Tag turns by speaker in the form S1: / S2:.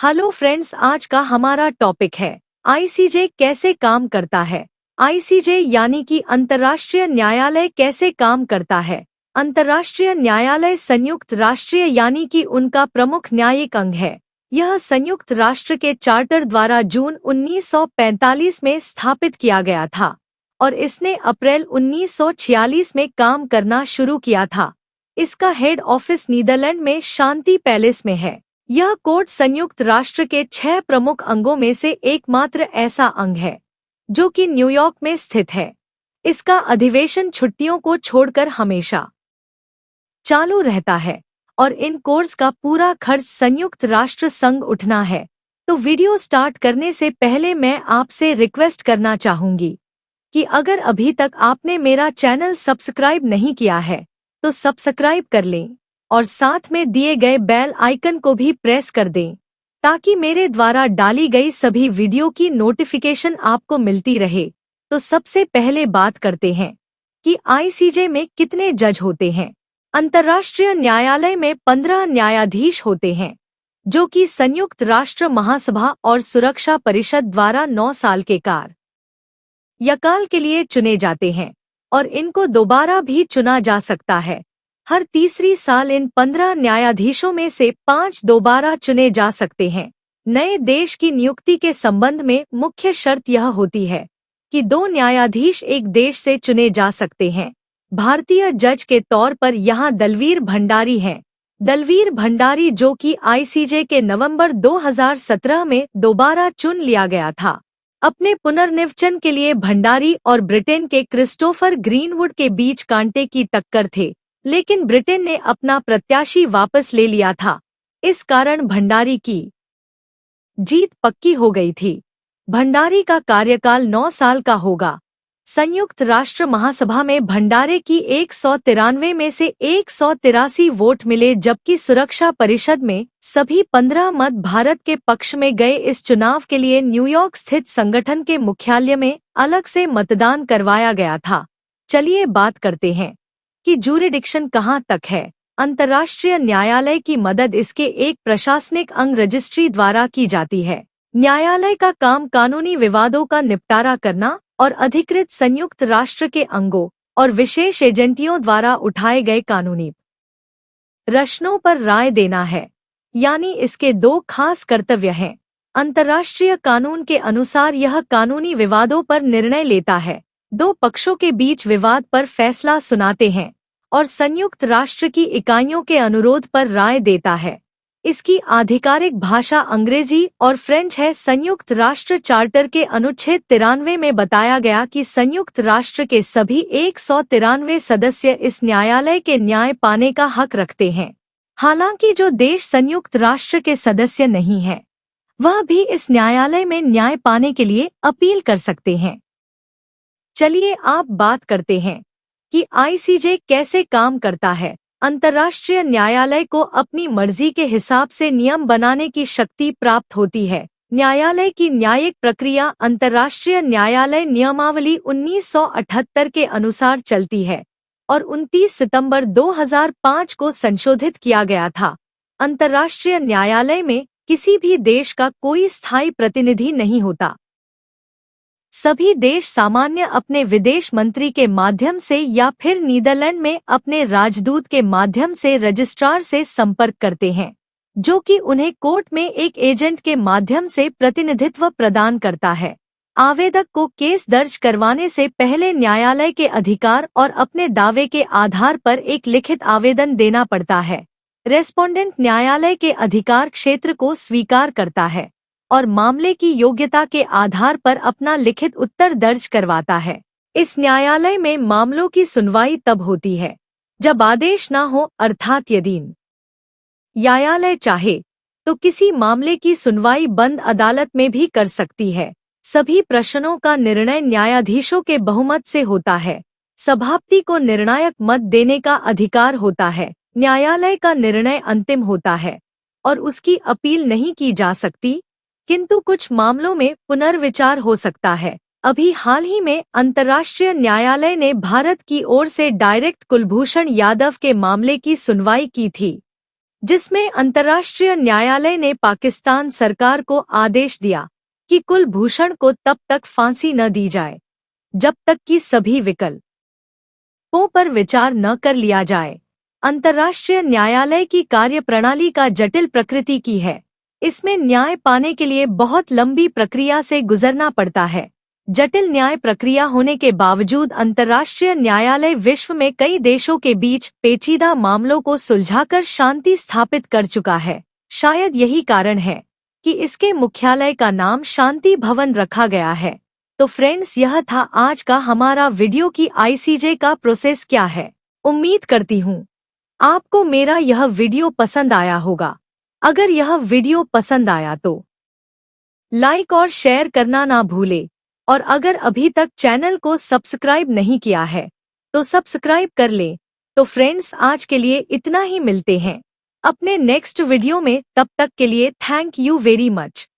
S1: Hello friends, आज का हमारा टॉपिक है आईसीजे कैसे काम करता है। आईसीजे यानी कि अंतर्राष्ट्रीय न्यायालय कैसे काम करता है। अंतर्राष्ट्रीय न्यायालय संयुक्त राष्ट्रीय यानी कि उनका प्रमुख न्यायिक अंग है। यह संयुक्त राष्ट्र के चार्टर द्वारा जून 1945 में स्थापित किया गया था और इसने अप्रैल 1946 में काम करना शुरू किया था। इसका हेड ऑफिस नीदरलैंड में शांति पैलेस में है। यह कोर्ट संयुक्त राष्ट्र के 6 प्रमुख अंगों में से एकमात्र ऐसा अंग है जो कि न्यूयॉर्क में स्थित है। इसका अधिवेशन छुट्टियों को छोड़कर हमेशा चालू रहता है और इन कोर्स का पूरा खर्च संयुक्त राष्ट्र संघ उठना है। तो वीडियो स्टार्ट करने से पहले मैं आपसे रिक्वेस्ट करना चाहूंगी कि अगर अभी तक आपने मेरा चैनल सब्सक्राइब नहीं किया है तो सब्सक्राइब कर लें और साथ में दिए गए बेल आइकन को भी प्रेस कर दें ताकि मेरे द्वारा डाली गई सभी वीडियो की नोटिफिकेशन आपको मिलती रहे। तो सबसे पहले बात करते हैं कि आईसीजे में कितने जज होते हैं। अंतर्राष्ट्रीय न्यायालय में 15 न्यायाधीश होते हैं जो कि संयुक्त राष्ट्र महासभा और सुरक्षा परिषद द्वारा 9 साल के कार्यकाल के लिए चुने जाते हैं और इनको दोबारा भी चुना जा सकता है। हर तीसरी साल इन 15 न्यायाधीशों में से 5 दोबारा चुने जा सकते हैं। नए देश की नियुक्ति के संबंध में मुख्य शर्त यह होती है कि 2 न्यायाधीश एक देश से चुने जा सकते हैं। भारतीय जज के तौर पर यहाँ दलवीर भंडारी हैं। दलवीर भंडारी जो कि आईसीजे के नवंबर 2017 में दोबारा चुन लिया गया था। अपने पुनर्निर्वाचन के लिए भंडारी और ब्रिटेन के क्रिस्टोफर ग्रीनवुड के बीच कांटे की टक्कर थे, लेकिन ब्रिटेन ने अपना प्रत्याशी वापस ले लिया था। इस कारण भंडारी की जीत पक्की हो गई थी। भंडारी का कार्यकाल 9 साल का होगा। संयुक्त राष्ट्र महासभा में भंडारे की 193 में से 183 वोट मिले, जबकि सुरक्षा परिषद में सभी 15 मत भारत के पक्ष में गए। इस चुनाव के लिए न्यूयॉर्क स्थित संगठन के मुख्यालय में अलग से मतदान करवाया गया था। चलिए बात करते हैं कि जूरिडिक्शन कहां तक है। अंतर्राष्ट्रीय न्यायालय की मदद इसके एक प्रशासनिक अंग रजिस्ट्री द्वारा की जाती है। न्यायालय का काम कानूनी विवादों का निपटारा करना और अधिकृत संयुक्त राष्ट्र के अंगों और विशेष एजेंटियों द्वारा उठाए गए कानूनी प्रश्नों पर राय देना है। यानी इसके 2 खास कर्तव्य हैं। अंतर्राष्ट्रीय कानून के अनुसार यह कानूनी विवादों पर निर्णय लेता है, 2 पक्षों के बीच विवाद पर फैसला सुनाते हैं और संयुक्त राष्ट्र की इकाइयों के अनुरोध पर राय देता है। इसकी आधिकारिक भाषा अंग्रेजी और फ्रेंच है। संयुक्त राष्ट्र चार्टर के अनुच्छेद 93 में बताया गया कि संयुक्त राष्ट्र के सभी 193 सदस्य इस न्यायालय के न्याय पाने का हक रखते हैं। हालांकि जो देश संयुक्त राष्ट्र के सदस्य नहीं है वह भी इस न्यायालय में न्याय पाने के लिए अपील कर सकते हैं। चलिए आप बात करते हैं कि आईसीजे कैसे काम करता है। अंतर्राष्ट्रीय न्यायालय को अपनी मर्जी के हिसाब से नियम बनाने की शक्ति प्राप्त होती है। न्यायालय की न्यायिक प्रक्रिया अंतर्राष्ट्रीय न्यायालय नियमावली 1978 के अनुसार चलती है और 29 सितंबर 2005 को संशोधित किया गया था। अंतर्राष्ट्रीय न्यायालय में किसी भी देश का कोई स्थायी प्रतिनिधि नहीं होता। सभी देश सामान्य अपने विदेश मंत्री के माध्यम से या फिर नीदरलैंड में अपने राजदूत के माध्यम से रजिस्ट्रार से संपर्क करते हैं, जो कि उन्हें कोर्ट में एक एजेंट के माध्यम से प्रतिनिधित्व प्रदान करता है। आवेदक को केस दर्ज करवाने से पहले न्यायालय के अधिकार और अपने दावे के आधार पर एक लिखित आवेदन देना पड़ता है। रेस्पोंडेंट न्यायालय के अधिकार क्षेत्र को स्वीकार करता है और मामले की योग्यता के आधार पर अपना लिखित उत्तर दर्ज करवाता है। इस न्यायालय में मामलों की सुनवाई तब होती है जब आदेश न हो, अर्थात यदि न्यायालय चाहे तो किसी मामले की सुनवाई बंद अदालत में भी कर सकती है। सभी प्रश्नों का निर्णय न्यायाधीशों के बहुमत से होता है। सभापति को निर्णायक मत देने का अधिकार होता है। न्यायालय का निर्णय अंतिम होता है और उसकी अपील नहीं की जा सकती, किंतु कुछ मामलों में पुनर्विचार हो सकता है। अभी हाल ही में अंतर्राष्ट्रीय न्यायालय ने भारत की ओर से डायरेक्ट कुलभूषण यादव के मामले की सुनवाई की थी, जिसमें अंतर्राष्ट्रीय न्यायालय ने पाकिस्तान सरकार को आदेश दिया कि कुलभूषण को तब तक फांसी न दी जाए जब तक कि सभी विकल्पों पर विचार न कर लिया जाए। अंतर्राष्ट्रीय न्यायालय की कार्यप्रणाली का जटिल प्रकृति की है। इसमें न्याय पाने के लिए बहुत लंबी प्रक्रिया से गुजरना पड़ता है। जटिल न्याय प्रक्रिया होने के बावजूद अंतर्राष्ट्रीय न्यायालय विश्व में कई देशों के बीच पेचीदा मामलों को सुलझाकर शांति स्थापित कर चुका है। शायद यही कारण है कि इसके मुख्यालय का नाम शांति भवन रखा गया है। तो फ्रेंड्स, यह था आज का हमारा वीडियो की आईसीजे का प्रोसेस क्या है। उम्मीद करती हूँ आपको मेरा यह वीडियो पसंद आया होगा। अगर यह वीडियो पसंद आया तो लाइक और शेयर करना ना भूले, और अगर अभी तक चैनल को सब्सक्राइब नहीं किया है तो सब्सक्राइब कर ले। तो फ्रेंड्स, आज के लिए इतना ही। मिलते हैं अपने नेक्स्ट वीडियो में। तब तक के लिए थैंक यू वेरी मच।